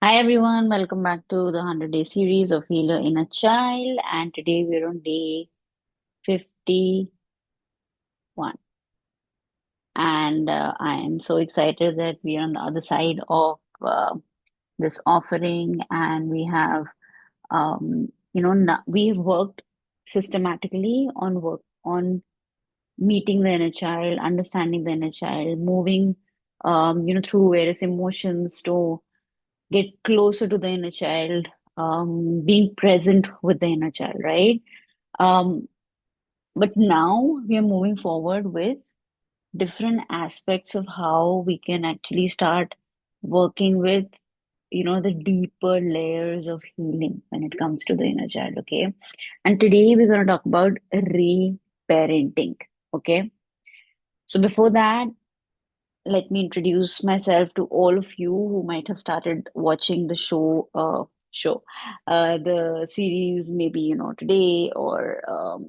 Hi everyone, welcome back to the 100-day series of Healer in a Child. And today we're on day 51. And I am so excited that we are on the other side of this offering. And we have, we've worked systematically on on meeting the inner child, understanding the inner child, moving, through various emotions to get closer to the inner child, being present with the inner child, right? Um, but now we are moving forward with different aspects of how we can actually start working with, the deeper layers of healing when it comes to the inner child, okay? And today we're going to talk about reparenting, okay? So before that, let me introduce myself to all of you who might have started watching the the series, maybe, today or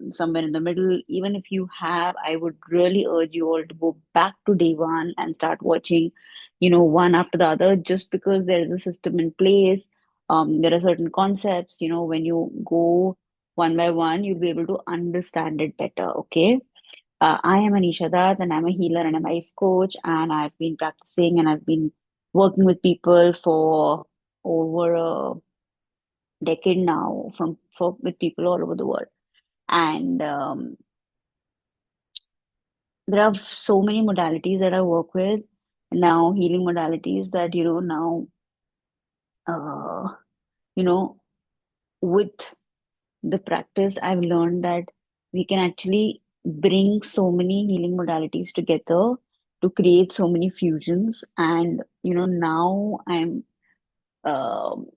somewhere in the middle. Even if you have, I would really urge you all to go back to day one and start watching, one after the other, just because there is a system in place. There are certain concepts, when you go one by one, you'll be able to understand it better, okay? I am Anisha Dutt, and I'm a healer and a life coach, and I've been practicing and I've been working with people for over a decade now, with people all over the world. And there are so many modalities that I work with now, healing modalities that now, uh, you know, with the practice, I've learned that we can actually bring so many healing modalities together to create so many fusions. And, now I'm um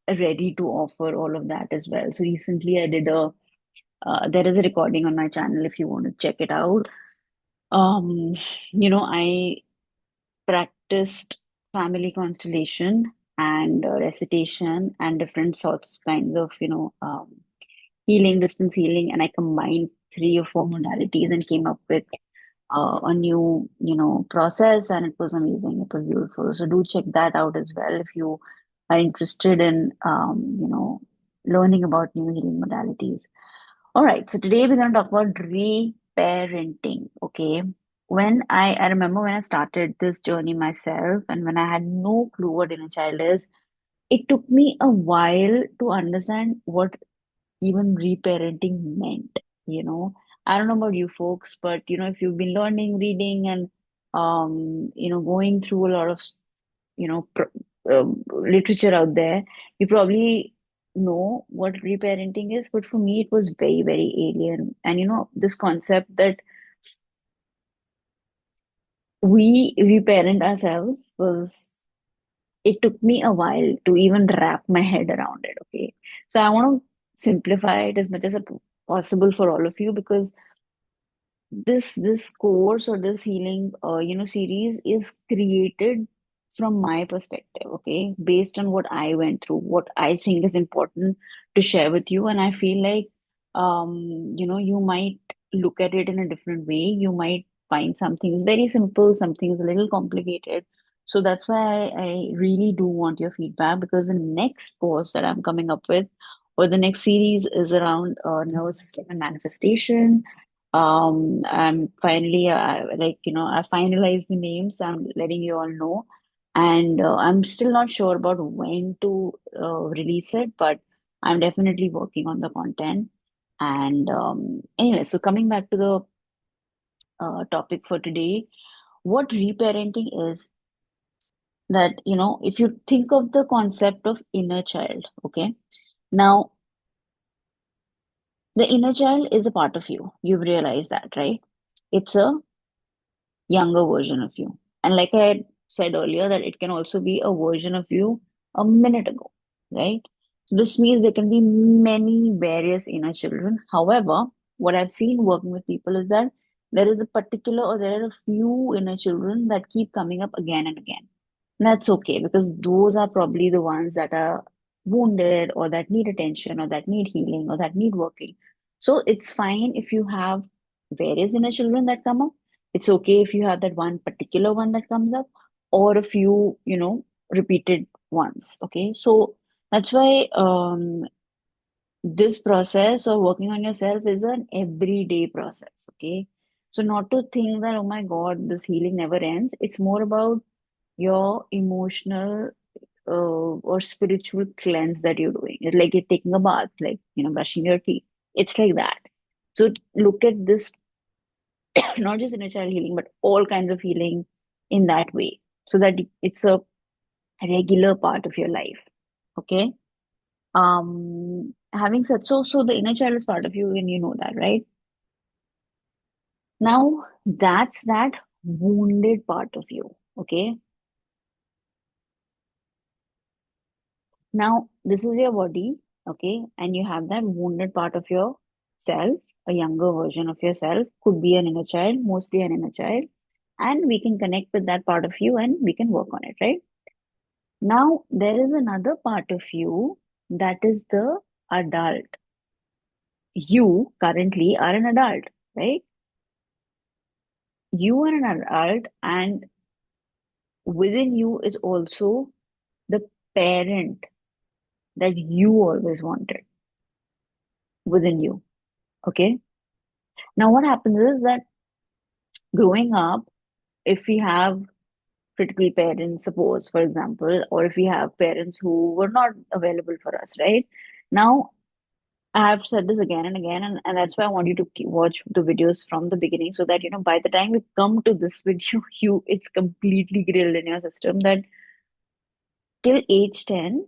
ready to offer all of that as well. So recently I did there is a recording on my channel if you want to check it out. Um, I practiced family constellation and recitation and different sorts kinds of, healing, distance healing, and I combined three or four modalities and came up with a new, process, and it was amazing. It was beautiful. So do check that out as well if you are interested in, learning about new healing modalities. All right. So today we're going to talk about reparenting. Okay. I remember when I started this journey myself, and when I had no clue what inner child is, it took me a while to understand what even reparenting meant, you know. I don't know about you folks, but if you've been learning, reading, and going through a lot of literature out there, you probably know what reparenting is. But for me, it was very, very alien. And this concept that we reparent ourselves was, it took me a while to even wrap my head around it. Okay, so I want to simplify it as much as possible for all of you, because this course or this healing series is created from my perspective, okay, based on what I went through, what I think is important to share with you. And I feel like you might look at it in a different way. You might find some things very simple, some things a little complicated. So that's why I really do want your feedback, because the next course that I'm coming up with, or the next series, is around nervous system and manifestation. I'm finally, I finalized the names. I'm letting you all know. And I'm still not sure about when to release it, but I'm definitely working on the content. And anyway, so coming back to the topic for today, what reparenting is, that, if you think of the concept of inner child, okay, now the inner child is a part of you. You've realized that, right? It's a younger version of you. And like I had said earlier, that it can also be a version of you a minute ago, right? So this means there can be many various inner children. However, what I've seen working with people is that there is a particular, or there are a few inner children that keep coming up again and again. And that's okay, because those are probably the ones that are wounded, or that need attention, or that need healing, or that need working. So it's fine if you have various inner children that come up. It's okay if you have that one particular one that comes up, or a few, repeated. once. Okay, so that's why this process of working on yourself is an everyday process. Okay, so not to think that, oh my God, this healing never ends. It's more about your emotional or spiritual cleanse that you're doing. It's like you're taking a bath, like, brushing your teeth. It's like that. So look at this, not just inner child healing, but all kinds of healing in that way, so that it's a regular part of your life. Okay. Having said so, the inner child is part of you, and you know that, right? Now, that's that wounded part of you. Okay. Now, this is your body, okay, and you have that wounded part of yourself, a younger version of yourself, could be an inner child, mostly an inner child, and we can connect with that part of you and we can work on it, right? Now, there is another part of you that is the adult. You currently are an adult, right? You are an adult, and within you is also the parent that you always wanted within you, okay? Now, what happens is that growing up, if we have critical parents, suppose, for example, or if we have parents who were not available for us, right? Now, I have said this again and again, and that's why I want you to watch the videos from the beginning, so that, by the time you come to this video, it's completely grilled in your system that till age 10,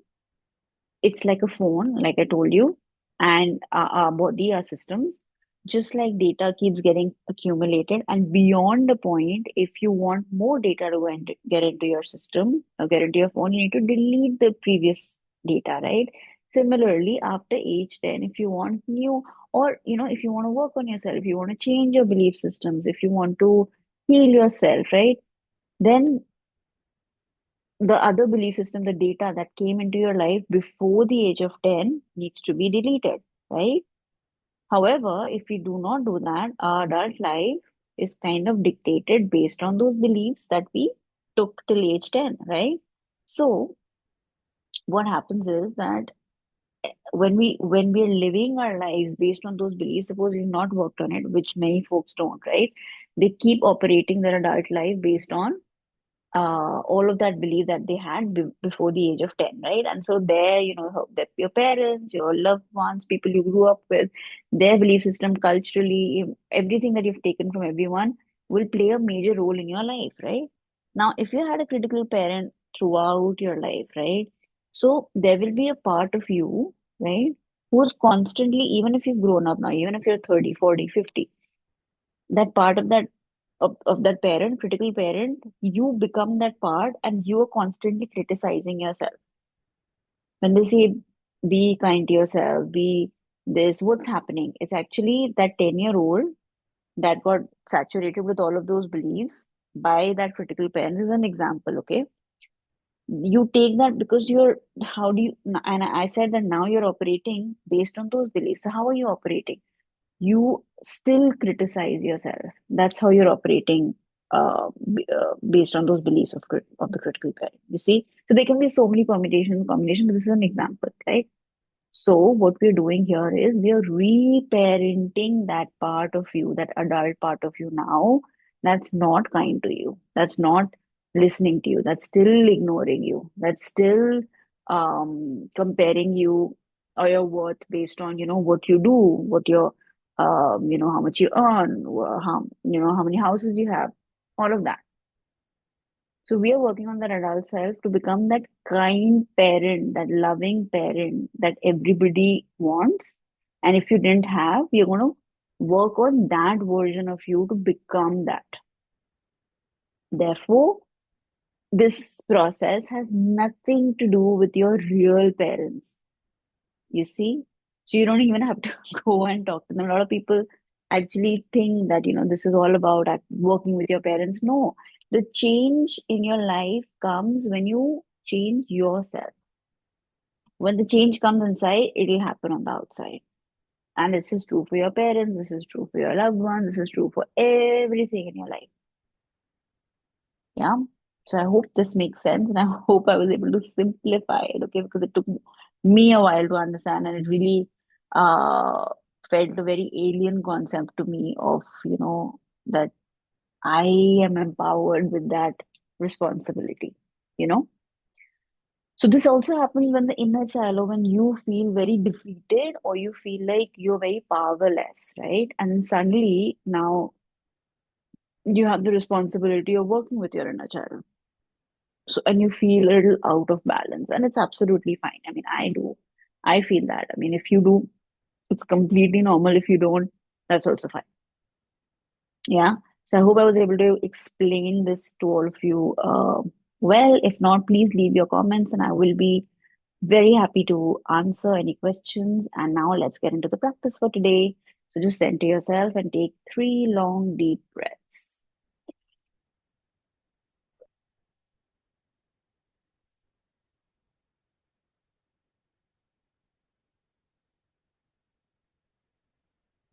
it's like a phone, like I told you, and our body, our systems, just like data keeps getting accumulated. And beyond the point, if you want more data to get into your system or get into your phone, you need to delete the previous data, right? Similarly, after age 10, if you want new, or if you want to work on yourself, if you want to change your belief systems, if you want to heal yourself, right? Then the other belief system, the data that came into your life before the age of 10 needs to be deleted, right? However, if we do not do that, our adult life is kind of dictated based on those beliefs that we took till age 10, right? So, what happens is that when we're living our lives based on those beliefs, suppose we've not worked on it, which many folks don't, right? They keep operating their adult life based on all of that belief that they had before the age of 10, right? And so there, that your parents, your loved ones, people you grew up with, their belief system, culturally, everything that you've taken from everyone will play a major role in your life, right? Now, if you had a critical parent throughout your life, right? So there will be a part of you, right, who's constantly, even if you've grown up now, even if you're 30, 40, 50, that part of that parent, critical parent, you become that part, and you are constantly criticizing yourself. When they say be kind to yourself, be this, what's happening? It's actually that 10-year-old that got saturated with all of those beliefs by that critical parent is an example, okay? You take that because how do you, and I said that now you're operating based on those beliefs. So how are you operating? You still criticize yourself. That's how you're operating based on those beliefs of the critical parent. You see, so there can be so many combinations, but this is an example, right? So what we're doing here is we are reparenting that part of you, that adult part of you now, that's not kind to you, that's not listening to you, that's still ignoring you, that's still comparing you or your worth based on, what you do, what your, how much you earn, how many houses you have, all of that. So we are working on that adult self to become that kind parent, that loving parent that everybody wants. And if you didn't have, you're going to work on that version of you to become that. Therefore, this process has nothing to do with your real parents. You see? So you don't even have to go and talk to them. A lot of people actually think that, this is all about working with your parents. No, the change in your life comes when you change yourself. When the change comes inside, it'll happen on the outside. And this is true for your parents, this is true for your loved ones, this is true for everything in your life. Yeah. So I hope this makes sense, and I hope I was able to simplify it, okay? Because it took me a while to understand, and it really uh, felt a very alien concept to me of, that I am empowered with that responsibility, you know? So this also happens when the inner child, or when you feel very defeated, or you feel like you're very powerless, right? And suddenly now you have the responsibility of working with your inner child. So, and you feel a little out of balance, and it's absolutely fine. I mean, I do. I feel that. I mean, if you do, it's completely normal. If you don't, that's also fine. Yeah. So I hope I was able to explain this to all of you. Well, if not, please leave your comments, and I will be very happy to answer any questions. And now let's get into the practice for today. So just center yourself and take 3 long, deep breaths.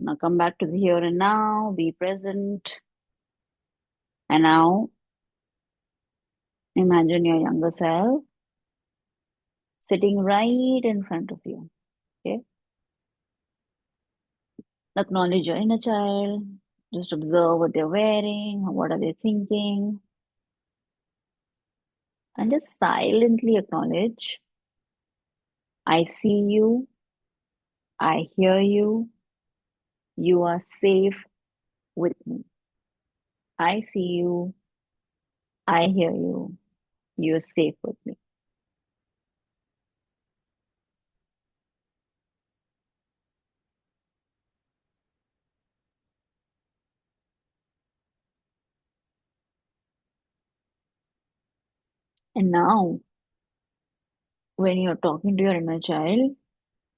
Now come back to the here and now, be present. And now imagine your younger self sitting right in front of you. Okay. Acknowledge your inner child. Just observe what they're wearing, what are they thinking, and just silently acknowledge, I see you, I hear you, you are safe with me. I see you, I hear you, you're safe with me. And now, when you're talking to your inner child,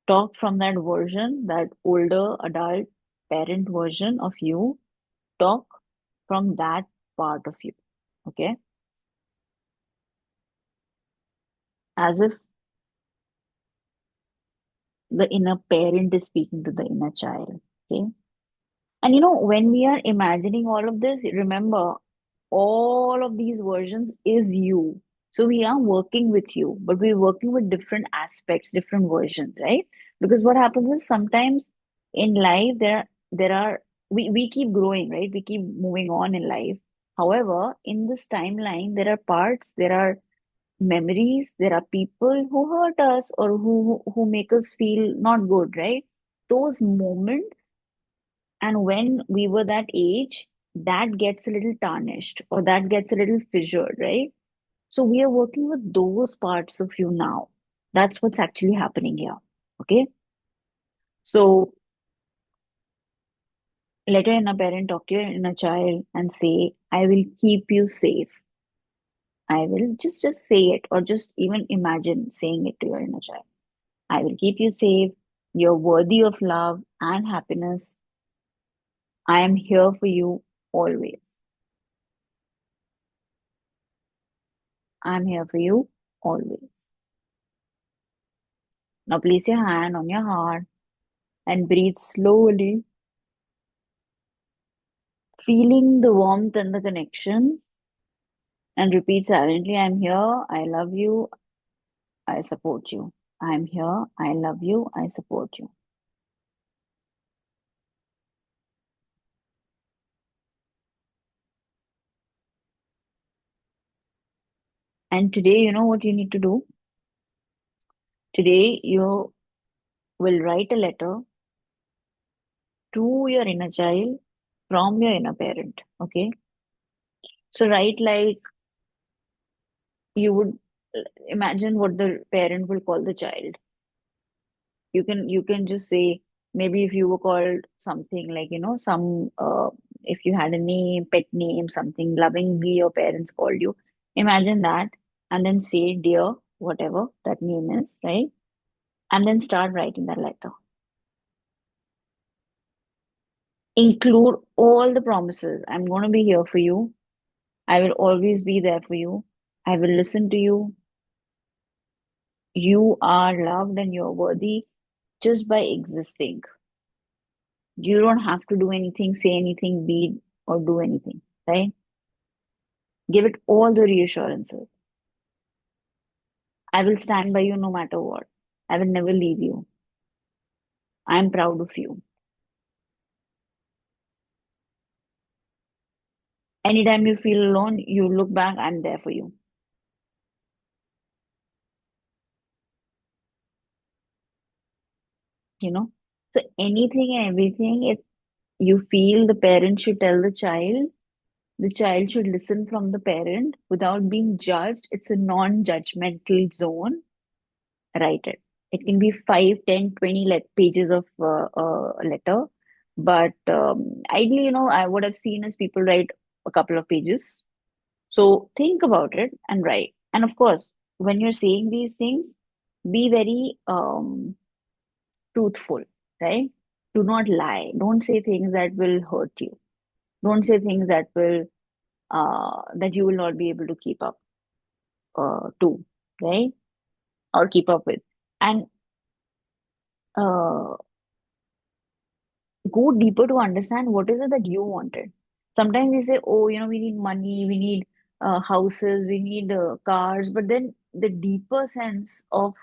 talk from that version, that older adult parent version of you. Talk from that part of you. Okay. As if the inner parent is speaking to the inner child. Okay. And when we are imagining all of this, remember, all of these versions is you. So we are working with you, but we're working with different aspects, different versions, right? Because what happens is sometimes in life there are we keep growing, right? We keep moving on in life. However, in this timeline, there are parts, there are memories, there are people who hurt us or who make us feel not good, right? Those moments, and when we were that age, that gets a little tarnished or that gets a little fissured, right? So we are working with those parts of you now. That's what's actually happening here. Okay. So let your inner parent talk to your inner child and say, I will keep you safe. I will just say it, or just even imagine saying it to your inner child. I will keep you safe. You're worthy of love and happiness. I am here for you always. I'm here for you always. Now place your hand on your heart and breathe slowly, feeling the warmth and the connection, and repeat silently, I'm here, I love you, I support you. I'm here, I love you, I support you. And today, you know what you need to do? Today, you will write a letter to your inner child from your inner parent. Okay. So, write like you would imagine what the parent will call the child. You can just say, maybe if you were called something like, some if you had a name, pet name, something lovingly your parents called you, imagine that, and then say, dear, whatever that name is, right? And then start writing that letter. Include all the promises. I'm going to be here for you. I will always be there for you. I will listen to you. You are loved and you're worthy just by existing. You don't have to do anything, say anything, be or do anything, right? Give it all the reassurances. I will stand by you no matter what. I will never leave you. I am proud of you. Anytime you feel alone, you look back, I'm there for you. You know? So anything and everything, if you feel the parent should tell the child should listen from the parent without being judged. It's a non-judgmental zone. Write it. It can be 5, 10, 20 pages of letter. But ideally, I what I've seen is people write a couple of pages. So think about it and write. And of course, when you're saying these things, be very truthful, right? Do not lie. Don't say things that will hurt you. Don't say things that you will not be able to keep up to, right? Or keep up with. And uh, go deeper to understand what is it that you wanted. Sometimes we say, oh, we need money, we need houses, we need cars, but then the deeper sense of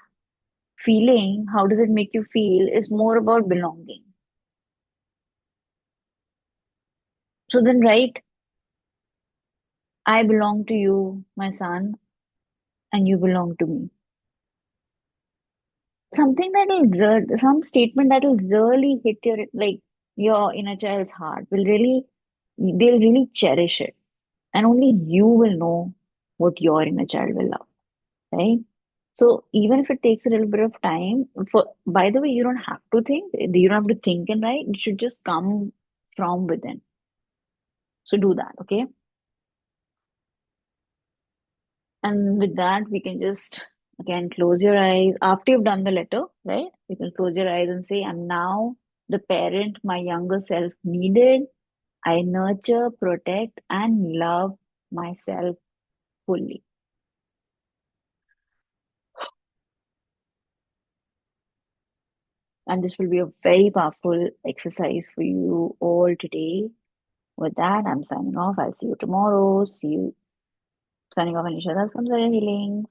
feeling, how does it make you feel, is more about belonging. So then, right, I belong to you, my son, and you belong to me. Something some statement that will really hit your inner child's heart will really, they'll really cherish it. And only you will know what your inner child will love, right? So even if it takes a little bit of time, by the way, you don't have to think, you don't have to think and write, it should just come from within. So do that, okay? And with that, we can just again close your eyes. After you've done the letter, right? You can close your eyes and say, I'm now the parent my younger self needed. I nurture, protect, and love myself fully. And this will be a very powerful exercise for you all today. With that, I'm signing off. I'll see you tomorrow. See you signing off, Anisha. That's from Zara Healing.